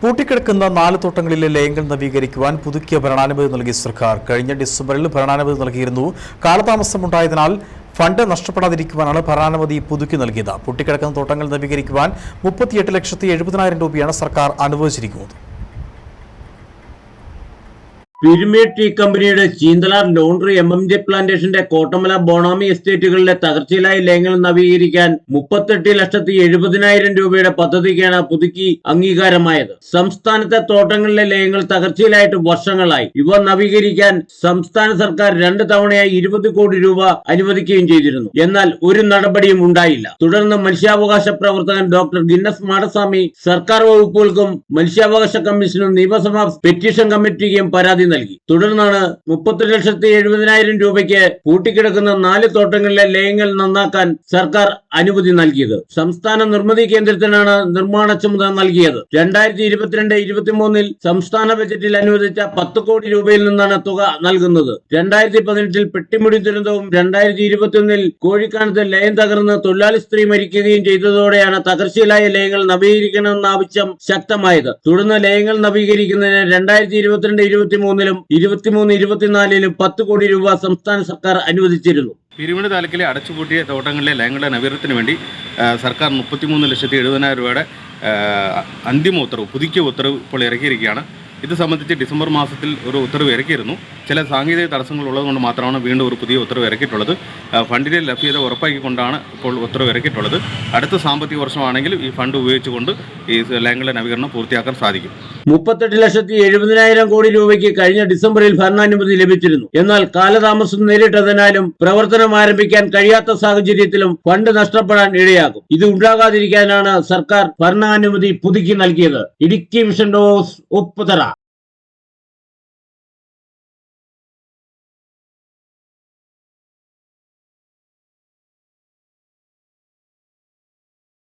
പൂട്ടിക്കിടക്കുന്ന 4 തോട്ടങ്ങളിലെ ലയങ്ങൾ നവീകരിക്കുവാൻ പുതുക്കിയ ഭരണാനുമതി നൽകിയ സർക്കാർ കഴിഞ്ഞ ഡിസംബറിൽ ഭരണാനുമതി നൽകിയിരുന്നു. കാലതാമസമുണ്ടായതിനാൽ ഫണ്ട് നഷ്ടപ്പെടാതിരിക്കുവാനാണ് ഭരണാനുമതി പുതുക്കി നൽകിയത്. പൂട്ടിക്കിടക്കുന്ന തോട്ടങ്ങൾ നവീകരിക്കുവാൻ 38,70,000 രൂപയാണ് സർക്കാർ അനുവദിച്ചിരിക്കുന്നത്. പിരമിഡ് ടീ കമ്പനിയുടെ ചീന്തലാർ ലോണ്ടറി MMJ പ്ലാന്റേഷന്റെ കോട്ടമല ബോണാമി എസ്റ്റേറ്റുകളിലെ തകർച്ചയിലായ ലയങ്ങൾ നവീകരിക്കാൻ 38,70,000 രൂപയുടെ പദ്ധതിക്കാണ് പുതുക്കി അംഗീകാരമായത്. സംസ്ഥാനത്തെ തോട്ടങ്ങളിലെ ലയങ്ങൾ തകർച്ചയിലായിട്ട് വർഷങ്ങളായി. ഇവ നവീകരിക്കാൻ സംസ്ഥാന സർക്കാർ 2 തവണയായി 20 കോടി രൂപ അനുവദിക്കുകയും ചെയ്തിരുന്നു. എന്നാൽ ഒരു നടപടിയും ഉണ്ടായില്ല. തുടർന്ന് മനുഷ്യാവകാശ പ്രവർത്തകൻ ഡോക്ടർ ഗിന്നസ് മാടസ്വാമി സർക്കാർ വകുപ്പുകൾക്കും മനുഷ്യാവകാശ കമ്മീഷനും നിയമസഭാ പെറ്റീഷൻ കമ്മിറ്റിക്കും പരാതി നൽകി. തുടർന്നാണ് 38,70,000 രൂപയ്ക്ക് പൂട്ടിക്കിടക്കുന്ന 4 തോട്ടങ്ങളിലെ ലയങ്ങൾ നന്നാക്കാൻ സർക്കാർ അനുമതി നൽകിയത്. സംസ്ഥാന നിർമ്മിതി കേന്ദ്രത്തിനാണ് നിർമ്മാണ ചുമതല നൽകിയത്. 2022-23 സംസ്ഥാന ബജറ്റിൽ അനുവദിച്ച 10 കോടി രൂപയിൽ നിന്നാണ് തുക നൽകുന്നത്. 2018 പെട്ടിമുടി ദുരന്തവും 2021 കോഴിക്കാനത്ത് ലയം തകർന്ന് തൊഴിലാളി സ്ത്രീ മരിക്കുകയും ചെയ്തതോടെയാണ് തകർച്ചയിലായ ലയങ്ങൾ നവീകരിക്കണമെന്ന ആവശ്യം ശക്തമായത്. തുടർന്ന് ലയങ്ങൾ നവീകരിക്കുന്നതിന് 2022-23 23-24 10 കോടി രൂപ സംസ്ഥാന സർക്കാർ അനുവദിച്ചിരുന്നു. പിരമിഡ് താലൂക്കിലെ അടച്ചുപൂട്ടിയ തോട്ടങ്ങളിലെ ലയങ്ങളുടെ നവീകരണത്തിന് വേണ്ടി സർക്കാർ 33,70,000 രൂപയുടെ അന്തിമ ഉത്തരവ്, പുതുക്കിയ ഉത്തരവ് ഇപ്പോൾ ഇറക്കിയിരിക്കുകയാണ്. ഇത് സംബന്ധിച്ച് ഡിസംബർ മാസത്തിൽ ഒരു ഉത്തരവ് ഇറക്കിയിരുന്നു. ചില സാങ്കേതിക തടസ്സങ്ങൾ ഉള്ളതുകൊണ്ട് മാത്രമാണ് വീണ്ടും ഒരു പുതിയ ഉത്തരവ് ഇറക്കിയിട്ടുള്ളത്. ഫണ്ടിൻ്റെ ലഭ്യത ഉറപ്പാക്കിക്കൊണ്ടാണ് ഇപ്പോൾ ഉത്തരവ് ഇറക്കിയിട്ടുള്ളത്. അടുത്ത സാമ്പത്തിക വർഷമാണെങ്കിൽ ഈ ഫണ്ട് ഉപയോഗിച്ചുകൊണ്ട് ഈ ലയങ്ങളുടെ നവീകരണം പൂർത്തിയാക്കാൻ സാധിക്കും. 38,70,000 കോടി രൂപയ്ക്ക് കഴിഞ്ഞ ഡിസംബറിൽ ഭരണാനുമതി ലഭിച്ചിരുന്നു. എന്നാൽ കാലതാമസം നേരിട്ടതിനാലും പ്രവർത്തനം ആരംഭിക്കാൻ കഴിയാത്ത സാഹചര്യത്തിലും ഫണ്ട് നഷ്ടപ്പെടാൻ ഇടയാകും. ഇത് ഉണ്ടാകാതിരിക്കാനാണ് സർക്കാർ ഭരണാനുമതി പുതുക്കി നൽകിയത്. Idukki vision news Upputhara.